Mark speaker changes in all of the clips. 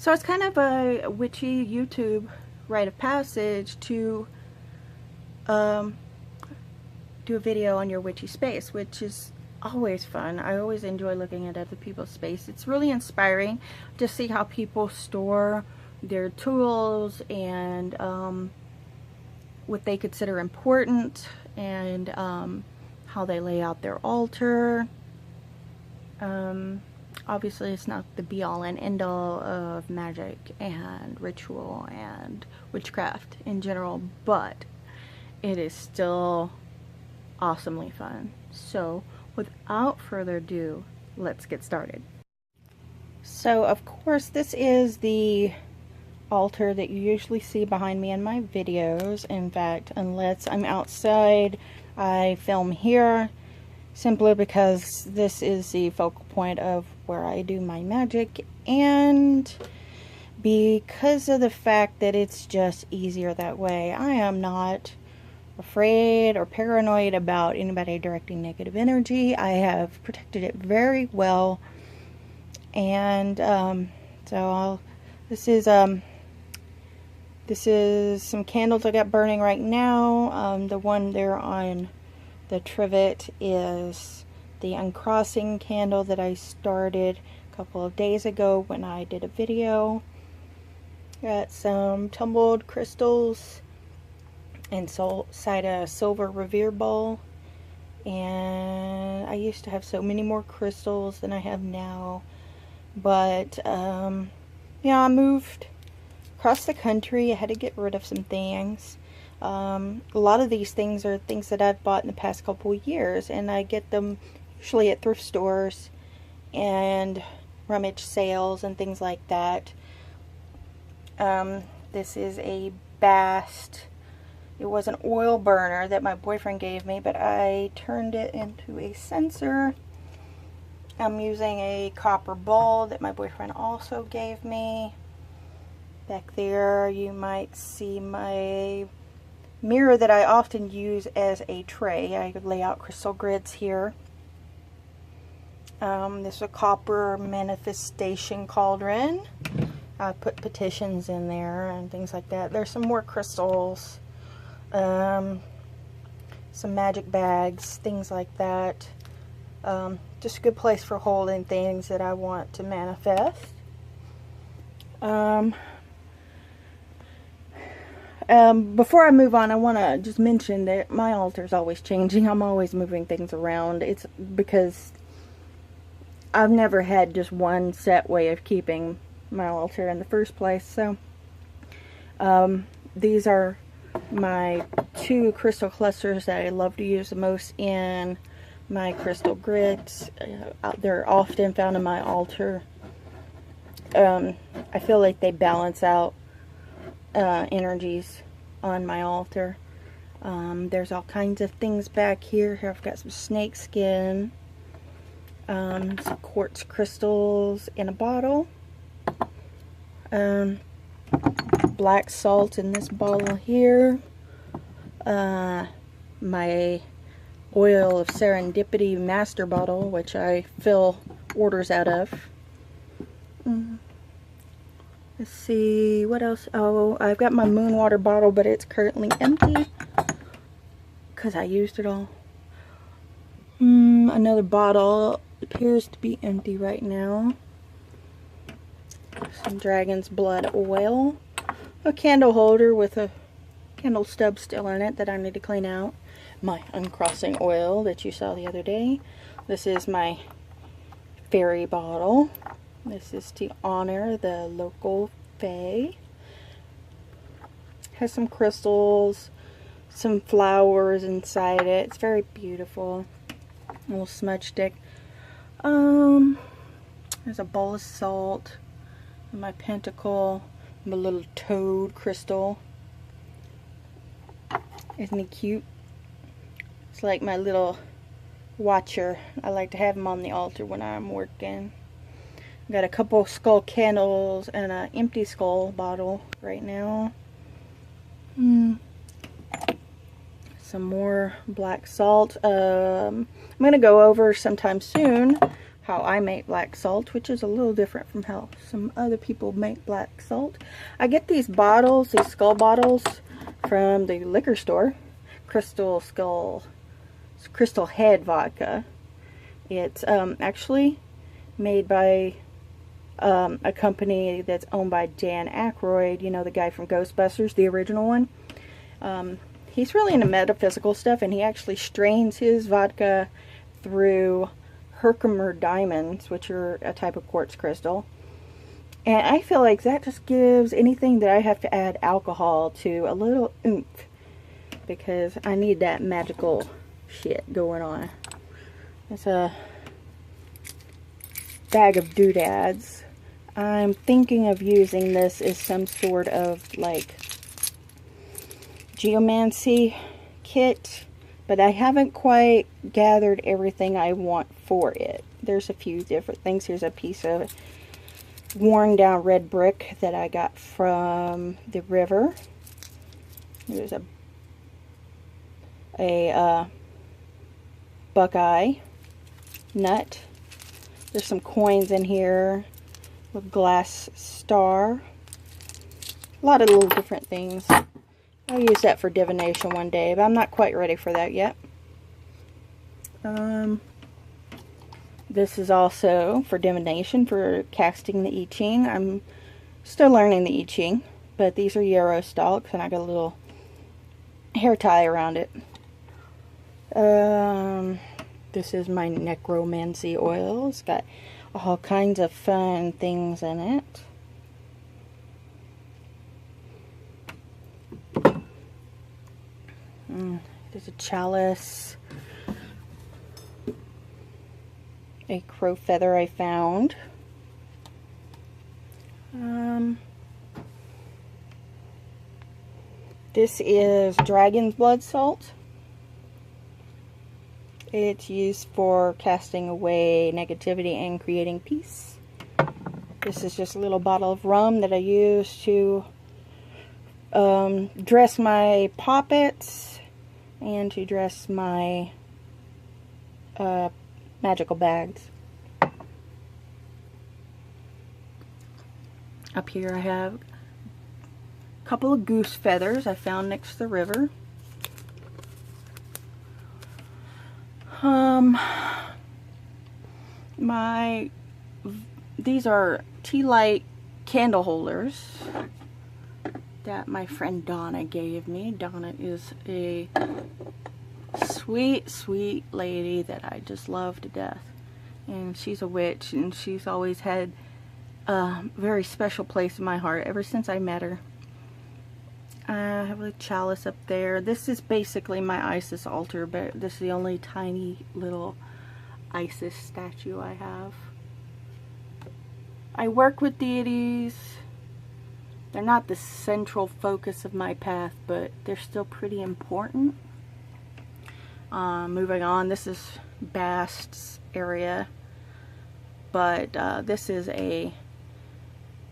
Speaker 1: So it's kind of a witchy YouTube rite of passage to do a video on your witchy space, which is always fun. I always enjoy looking at other people's space. It's really inspiring to see how people store their tools and what they consider important, and how they lay out their altar. Obviously it's not the be-all and end-all of magic and ritual and witchcraft in general, but it is still awesomely fun. So without further ado, let's get started. So of course this is the altar that you usually see behind me in my videos. In fact, unless I'm outside, I film here simply because this is the focal point of where I do my magic, and because of the fact that it's just easier that way. I am not afraid or paranoid about anybody directing negative energy. I have protected it very well, and this is some candles I got burning right now. The one there on the trivet is the uncrossing candle that I started a couple of days ago when I did a video. Got some tumbled crystals inside a silver revere bowl, and I used to have so many more crystals than I have now, but yeah, I moved across the country. I had to get rid of some things. A lot of these things are things that I've bought in the past couple of years, and I get them usually at thrift stores and rummage sales and things like that. This is a Bast. It was an oil burner that my boyfriend gave me, but I turned it into a censer. I'm using a copper bowl that my boyfriend also gave me. Back there you might see my mirror that I often use as a tray. I lay out crystal grids here. This is a copper manifestation cauldron. I put petitions in there and things like that. There's some more crystals, some magic bags, things like that. Just a good place for holding things that I want to manifest. Before I move on, I want to just mention that my altar is always changing. I'm always moving things around. It's because I've never had just one set way of keeping my altar in the first place. So these are my two crystal clusters that I love to use the most in my crystal grids. They're often found in my altar. I feel like they balance out energies on my altar. There's all kinds of things back here. Here I've got some snake skin, some quartz crystals in a bottle, black salt in this bottle here, my oil of serendipity master bottle, which I fill orders out of. Let's see, what else? Oh, I've got my moon water bottle, but it's currently empty because I used it all. Another bottle appears to be empty right now. Some dragon's blood oil. A candle holder with a candle stub still in it that I need to clean out. My uncrossing oil that you saw the other day. This is my fairy bottle. This is to honor the local fae. Has some crystals, some flowers inside it. It's very beautiful. A little smudge stick. There's a bowl of salt. My pentacle. My little toad crystal. Isn't he cute? It's like my little watcher. I like to have him on the altar when I'm working. Got a couple skull candles and an empty skull bottle right now. Some more black salt. I'm going to go over sometime soon how I make black salt, which is a little different from how some other people make black salt. I get these bottles, these skull bottles, from the liquor store. Crystal Head vodka. It's actually made by a company that's owned by Dan Aykroyd, you know, the guy from Ghostbusters, the original one. He's really into metaphysical stuff, and he actually strains his vodka through Herkimer diamonds, which are a type of quartz crystal. And I feel like that just gives anything that I have to add alcohol to a little oomph, because I need that magical shit going on. It's a bag of doodads. I'm thinking of using this as some sort of like geomancy kit, but I haven't quite gathered everything I want for it. There's a few different things. Here's a piece of worn down red brick that I got from the river. There's a buckeye nut. There's some coins in here. A glass star. A lot of little different things. I'll use that for divination one day, but I'm not quite ready for that yet. This is also for divination, for casting the I Ching. I'm still learning the I Ching, but these are yarrow stalks, and I got a little hair tie around it. This is my necromancy oil. It's got all kinds of fun things in it. There's a chalice, a crow feather I found. This is dragon's blood salt. It's used for casting away negativity and creating peace. This is just a little bottle of rum that I use to dress my poppets and to dress my magical bags. Up here I have a couple of goose feathers I found next to the river. These are tea light candle holders that my friend Donna gave me. Donna is a sweet, sweet lady that I just love to death. And she's a witch, and she's always had a very special place in my heart ever since I met her. I have a chalice up there. This is basically my Isis altar, but this is the only tiny little Isis statue I have. I work with deities. They're not the central focus of my path, but they're still pretty important. Moving on, this is Bast's area, but this is a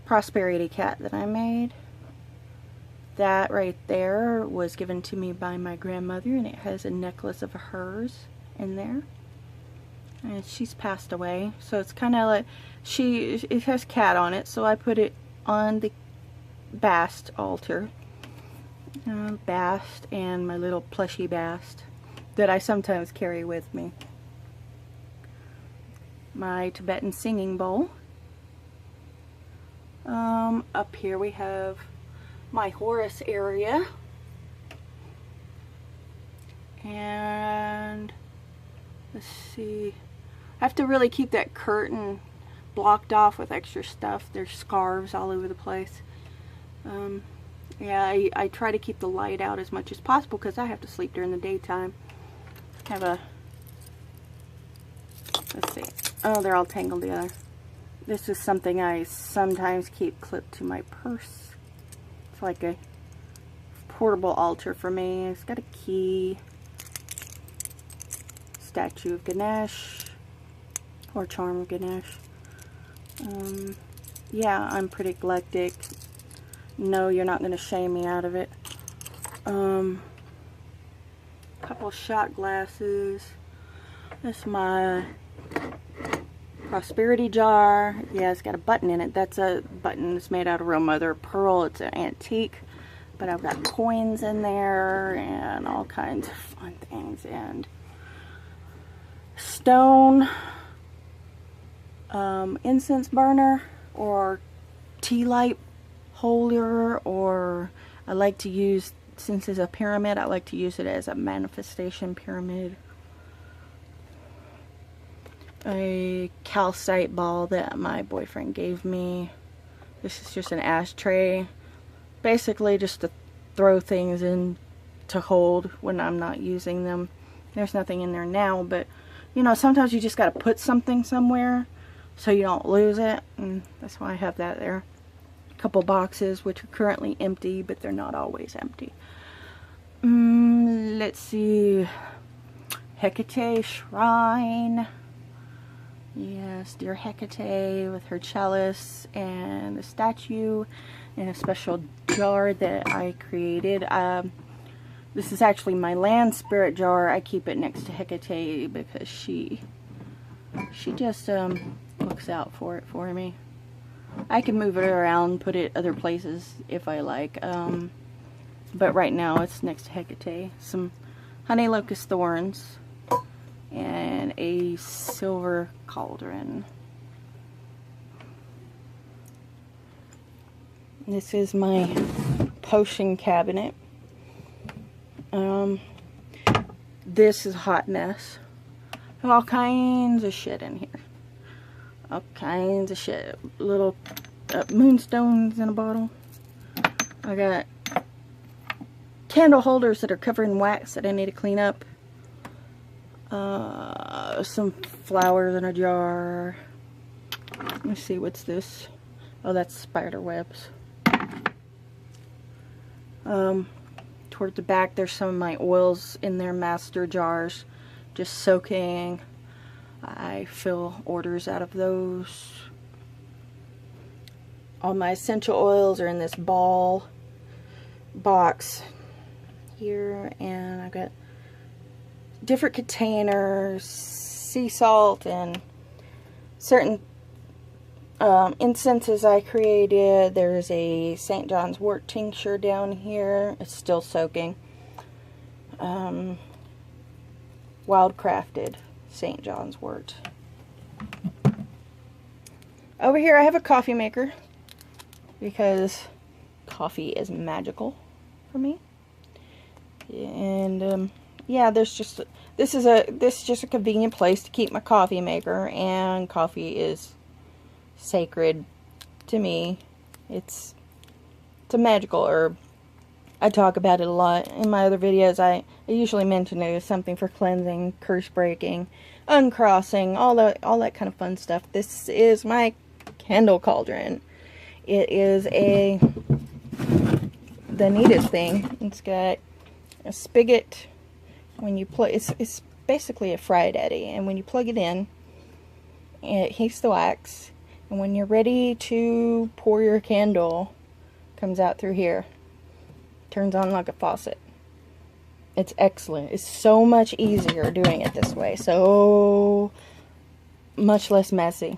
Speaker 1: prosperity cat that I made. That right there was given to me by my grandmother, and it has a necklace of hers in there. And she's passed away, so it's kind of like it has cat on it, so I put it on the Bast altar. Bast and my little plushy Bast that I sometimes carry with me. My Tibetan singing bowl. Up here we have my Horus area, and let's see, I have to really keep that curtain blocked off with extra stuff. There's scarves all over the place. Yeah, I try to keep the light out as much as possible because I have to sleep during the daytime. I have a, let's see, oh, they're all tangled together. This is something I sometimes keep clipped to my purse. It's like a portable altar for me. It's got a key, statue of Ganesh, or charm of Ganesh. Yeah, I'm pretty eclectic. No, you're not going to shame me out of it. Couple shot glasses. That's my prosperity jar. Yeah, it's got a button in it. That's a button that's made out of real mother of pearl. It's an antique, but I've got coins in there and all kinds of fun things, and stone incense burner or tea light holder, or I like to use, since it's a pyramid, I like to use it as a manifestation pyramid. A calcite ball that my boyfriend gave me. This is just an ashtray, basically just to throw things in to hold when I'm not using them. There's nothing in there now, but you know, sometimes you just got to put something somewhere so you don't lose it, and that's why I have that there. A couple boxes which are currently empty, but they're not always empty. Let's see. Hecate shrine. Yes, dear Hecate with her chalice and the statue in a special jar that I created. This is actually my land spirit jar. I keep it next to Hecate because she just looks out for it for me. I can move it around, put it other places if I like, but right now it's next to Hecate. Some honey locust thorns and a silver cauldron. This is my potion cabinet. This is a hot mess. All kinds of shit in here. All kinds of shit. Little moonstones in a bottle. I got candle holders that are covered in wax that I need to clean up. Some flowers in a jar. Let me see, what's this? Oh, that's spider webs. Toward the back, there's some of my oils in their master jars, just soaking. I fill orders out of those. All my essential oils are in this ball box here, and I've got different containers, sea salt, and certain incenses I created. There's a St. John's wort tincture down here. It's still soaking. Wildcrafted St. John's wort. Over here I have a coffee maker because coffee is magical for me. And yeah, this is just a convenient place to keep my coffee maker, and coffee is sacred to me. It's a magical herb. I talk about it a lot in my other videos. I usually mention it as something for cleansing, curse breaking, uncrossing, all that kind of fun stuff. This is my candle cauldron. It is the neatest thing. It's got a spigot. When you plug, it's basically a fry daddy, and when you plug it in, it heats the wax, and when you're ready to pour your candle, it comes out through here, turns on like a faucet. It's excellent. It's so much easier doing it this way, so much less messy.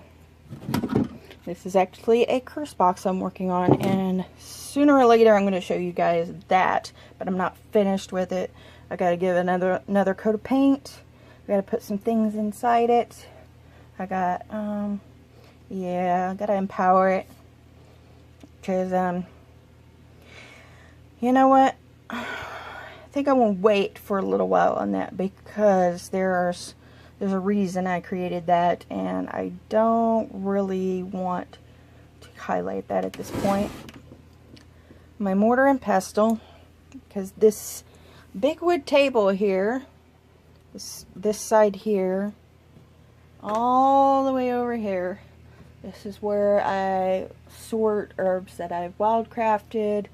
Speaker 1: This is actually a curse box I'm working on, and sooner or later I'm going to show you guys that, but I'm not finished with it. I got to give it another coat of paint. I got to put some things inside it. I got yeah, I got to empower it, because you know what, I think I will wait for a little while on that, because there's a reason I created that, and I don't really want to highlight that at this point. My mortar and pestle, because this big wood table here, this side here, all the way over here, this is where I sort herbs that I've wildcrafted.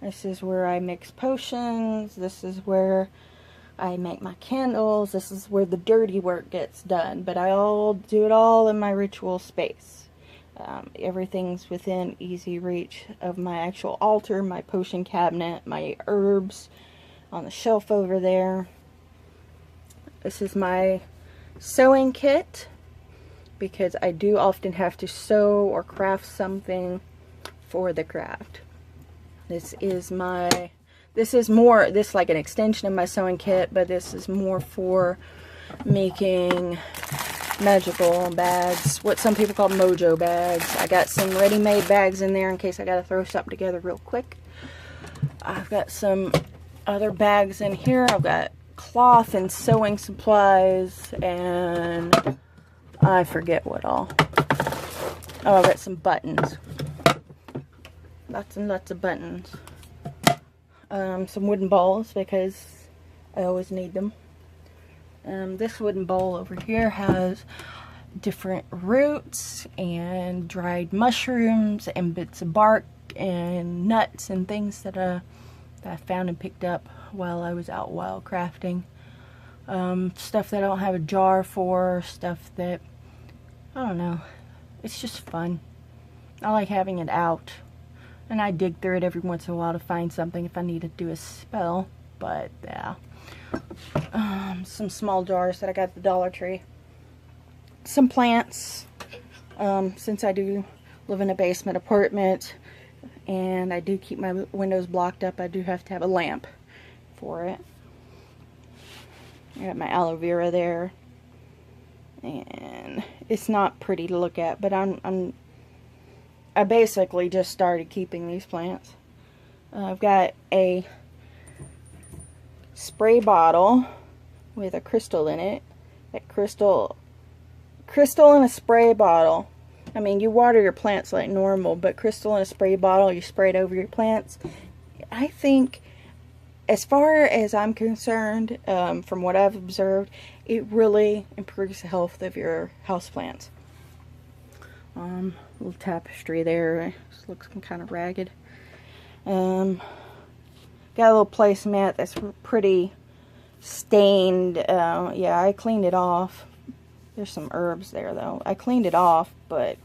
Speaker 1: This is where I mix potions. This is where I make my candles. This is where the dirty work gets done, but I'll do it all in my ritual space. Everything's within easy reach of my actual altar, my potion cabinet, my herbs on the shelf over there. This is my sewing kit. because I do often have to sew or craft something for the craft. This is like an extension of my sewing kit, but this is more for making magical bags, what some people call mojo bags. I got some ready-made bags in there in case I gotta throw something together real quick. I've got some other bags in here. I've got cloth and sewing supplies, and I forget what all. Oh, I've got some buttons. Lots and lots of buttons. Some wooden bowls because I always need them. This wooden bowl over here has different roots and dried mushrooms and bits of bark and nuts and things that I found and picked up while I was out wild crafting. Stuff that I don't have a jar for, stuff that, I don't know, it's just fun. I like having it out. And I dig through it every once in a while to find something if I need to do a spell. But, yeah. Some small jars that I got at the Dollar Tree. Some plants. Since I do live in a basement apartment and I do keep my windows blocked up, I do have to have a lamp for it. I got my aloe vera there. And it's not pretty to look at, but I basically just started keeping these plants. I've got a spray bottle with a crystal in it. That crystal in a spray bottle. I mean, you water your plants like normal, but crystal in a spray bottle, you spray it over your plants. I think, as far as I'm concerned, from what I've observed, it really improves the health of your houseplants. Little tapestry there. Just looks kind of ragged. Got a little placemat that's pretty stained. Yeah, I cleaned it off. There's some herbs there though. I cleaned it off, but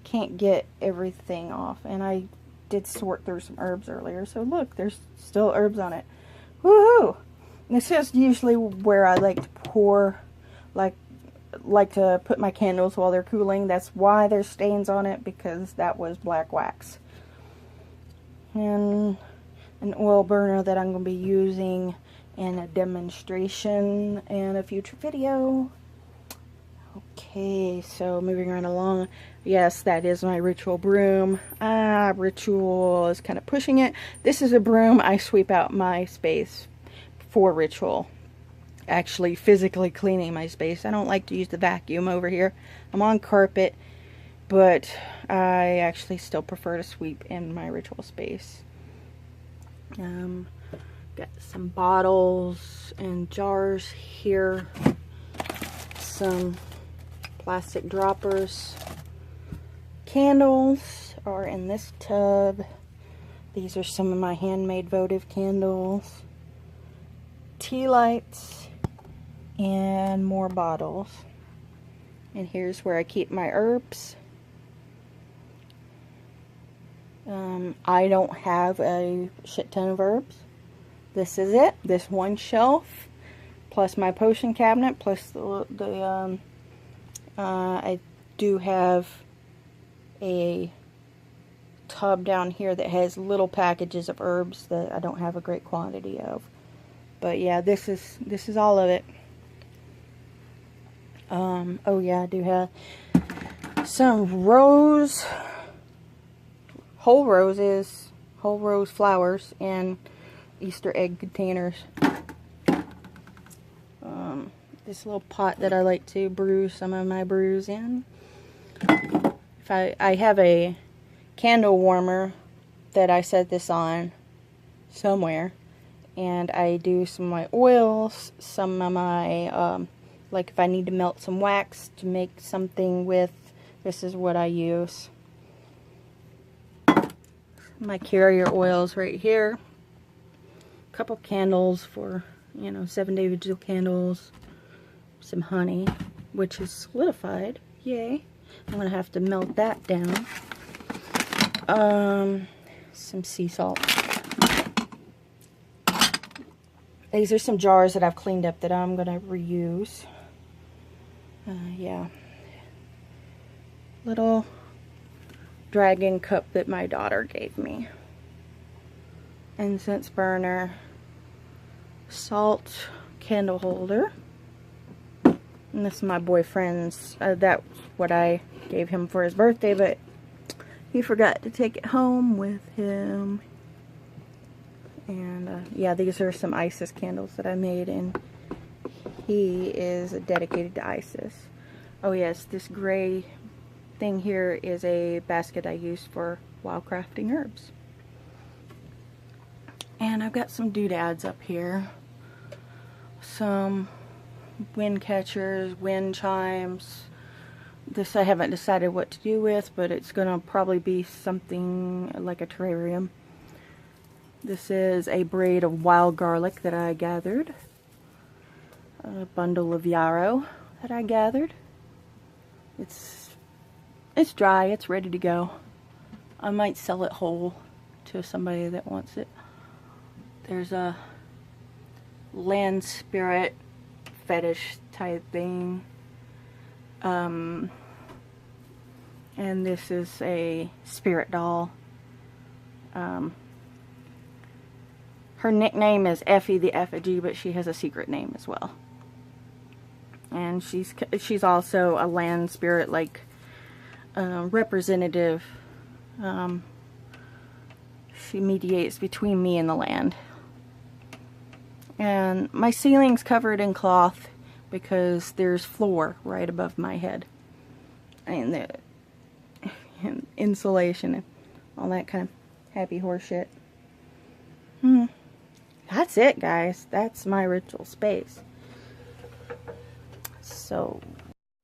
Speaker 1: can't get everything off. And I did sort through some herbs earlier. So look, there's still herbs on it. Woohoo! This is usually where I like to pour, like to put my candles while they're cooling. That's why there's stains on it, because that was black wax. And an oil burner that I'm going to be using in a demonstration in a future video. Okay, so moving right along. Yes, that is my ritual broom. Ritual is kind of pushing it. This is a broom I sweep out my space for ritual. Actually physically cleaning my space. I don't like to use the vacuum over here. I'm on carpet, but I actually still prefer to sweep in my ritual space. Got some bottles and jars here. Some plastic droppers. Candles are in this tub. These are some of my handmade votive candles. Tea lights. And more bottles. And here's where I keep my herbs. I don't have a shit ton of herbs. This is it. This one shelf, plus my potion cabinet, plus I do have a tub down here that has little packages of herbs that I don't have a great quantity of. But yeah, this is all of it. Oh yeah, I do have some whole rose flowers in Easter egg containers. This little pot that I like to brew some of my brews in. I have a candle warmer that I set this on somewhere, and I do some of my oils, some of my like if I need to melt some wax to make something with, this is what I use. My carrier oils right here. A couple candles for, 7-day vigil candles. Some honey, which is solidified. Yay. I'm going to have to melt that down. Some sea salt. These are some jars that I've cleaned up that I'm going to reuse. Yeah. little dragon cup that my daughter gave me. Incense burner, salt candle holder. And this is my boyfriend's. That's what I gave him for his birthday, but he forgot to take it home with him. And yeah, these are some Isis candles that I made, and he is dedicated to Isis. Oh yes, this gray thing here is a basket I use for wild crafting herbs. And I've got some doodads up here. Some wind catchers, wind chimes. This I haven't decided what to do with, but it's gonna probably be something like a terrarium. This is a braid of wild garlic that I gathered. A bundle of yarrow that I gathered. It's dry, it's ready to go. I might sell it whole to somebody that wants it. There's a land spirit fetish type thing. And this is a spirit doll. Her nickname is Effie the Effigy, but she has a secret name as well. And she's also a land spirit, like representative. She mediates between me and the land. And my ceiling's covered in cloth because there's floor right above my head. And the insulation and all that kind of happy horse shit. That's it, guys. That's my ritual space. So,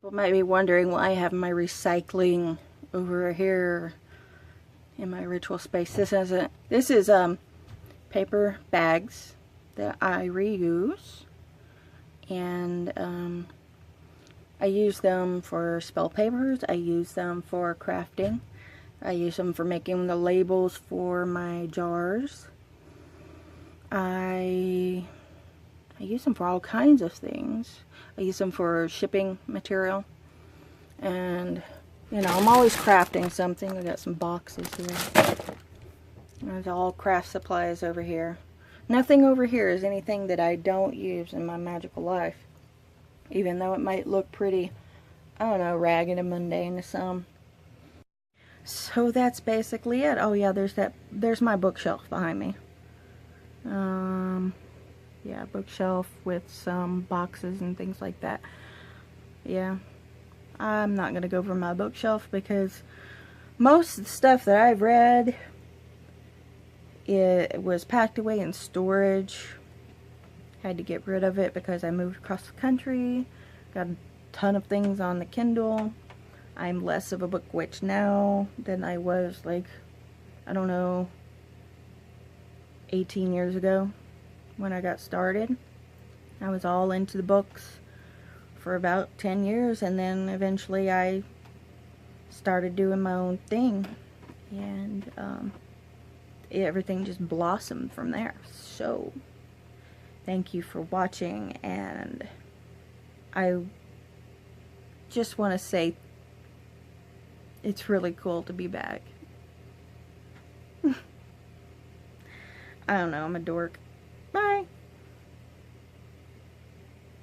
Speaker 1: people might be wondering why I have my recycling over here in my ritual space. This is paper bags that I reuse, and I use them for spell papers, I use them for crafting, I use them for making the labels for my jars, I use them for all kinds of things. I use them for shipping material, and you know, I'm always crafting something. I got some boxes here. There's all craft supplies over here. Nothing over here is anything that I don't use in my magical life. Even though it might look pretty, I don't know, ragged and mundane to some. So that's basically it. Oh yeah, there's my bookshelf behind me. Yeah, bookshelf with some boxes and things like that. Yeah. I'm not going to go over my bookshelf because most of the stuff that I've read, it was packed away in storage. Had to get rid of it because I moved across the country. Got a ton of things on the Kindle. I'm less of a book witch now than I was, like, I don't know, 18 years ago when I got started. I was all into the books for about 10 years, and then eventually I started doing my own thing, and everything just blossomed from there. So thank you for watching, and I just want to say it's really cool to be back. I don't know, I'm a dork. Bye.